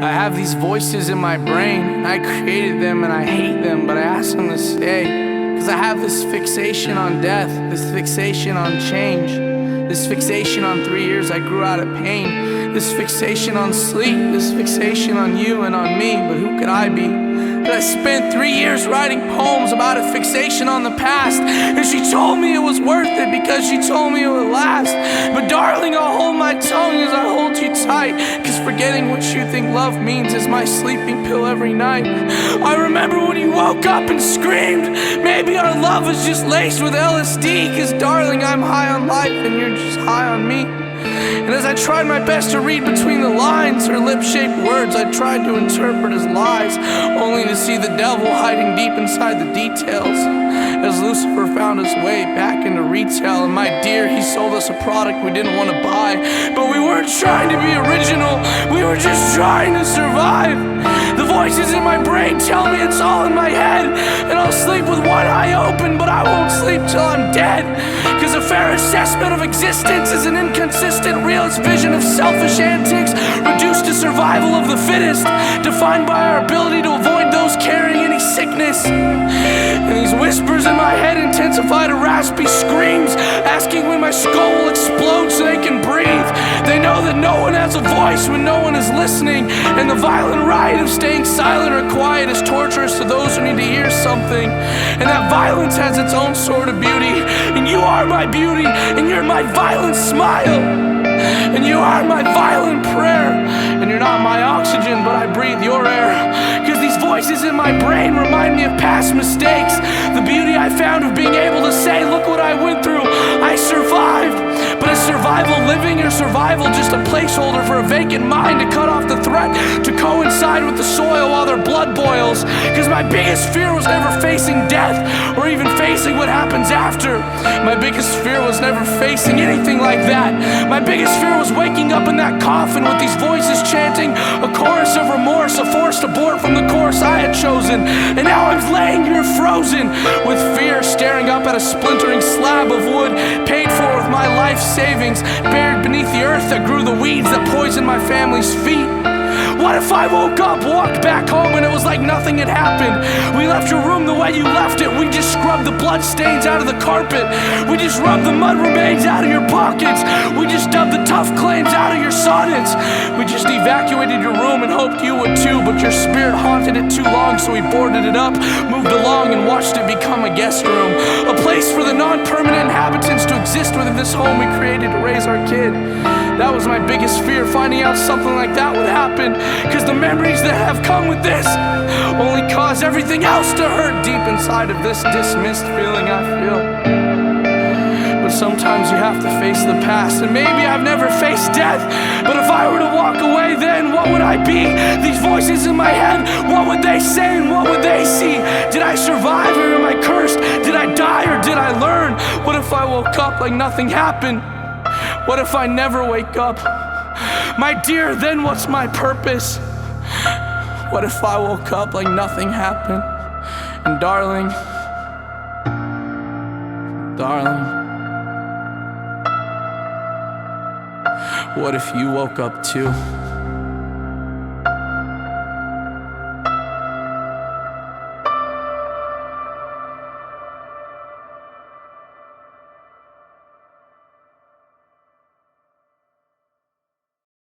I have these voices in my brain, and I created them and I hate them, but I ask them to stay. Cause I have this fixation on death, this fixation on change, this fixation on 3 years I grew out of pain, this fixation on sleep, this fixation on you and on me. But who could I be? But I spent 3 years writing poems about a fixation on the past, and she told me it was worth it because she told me it would last. But darling, I'll hold my tongue as I hold you tight, cause forgetting what you think love means is my sleeping pill every night. I remember when you woke up and screamed, maybe our love was just laced with LSD. Cause darling, I'm high on life and you're just high on me. And as I tried my best to read between the lines, her lip-shaped words I tried to interpret as lies, only to see the devil hiding deep inside the details. As Lucifer found his way back into retail, and my dear, he sold us a product we didn't want to buy. But we weren't trying to be original, we were just trying to survive. The voices in my brain tell me it's all in my head, and I'll sleep with one eye open, but I won't sleep till I'm dead. Cause a fair assessment of existence is an inconsistent realist vision of selfish antics, reduced to survival of the fittest, defined by our ability to avoid those carrying any sickness. And these whispers in my head intensify to raspy screams, asking when my skull will explode so they can breathe. They know that no one has a voice when no one is listening, and the violent ride of staying silent or quiet is torturous to those who need to hear something. And that violence has its own sort of beauty, and you are my beauty, and you're my violent smile, and you are my violent prayer. And you're not my oxygen, but I breathe your air. Cause these voices in my brain remind me of past mistakes, the beauty I found of being able to say, look what I went through, I survived. But is survival living, or survival just a placeholder for a vacant mind to cut off the threat to coincide with the soil while their blood boils? Cause my biggest fear was never facing death, or even facing what happens after. My biggest fear was never facing anything like that. My biggest fear was waking up in that coffin with these voices chanting a chorus of remorse, a forced abort from the course I had chosen. And now I'm laying here frozen with fear, staring up at a splintering slab of wood paid for with my life savings, buried beneath the earth that grew the weeds that poisoned my family's feet. What if I woke up, walked back home, and it was like nothing had happened? We left your room the way you left it. We just scrubbed the blood stains out of the carpet. We just rubbed the mud remains out of your pockets. We just dubbed the tough claims out of your sonnets. We just evacuated your room and hoped you would too, but your spirit haunted it too long, so we boarded it up, moved along, and watched it become a guest room. A place for the non-permanent inhabitants to exist within this home we created to raise our kid. That was my biggest fear, finding out something like that would happen. Cause the memories that have come with this only cause everything else to hurt deep inside of this dismissed feeling I feel. But sometimes you have to face the past, and maybe I've never faced death, but if I were to walk away, then what would I be? These voices in my head, what would they say and what would they see? Did I survive or am I cursed? Did I die or did I learn? What if I woke up like nothing happened? What if I never wake up? My dear, then what's my purpose? What if I woke up like nothing happened? And darling, what if you woke up too?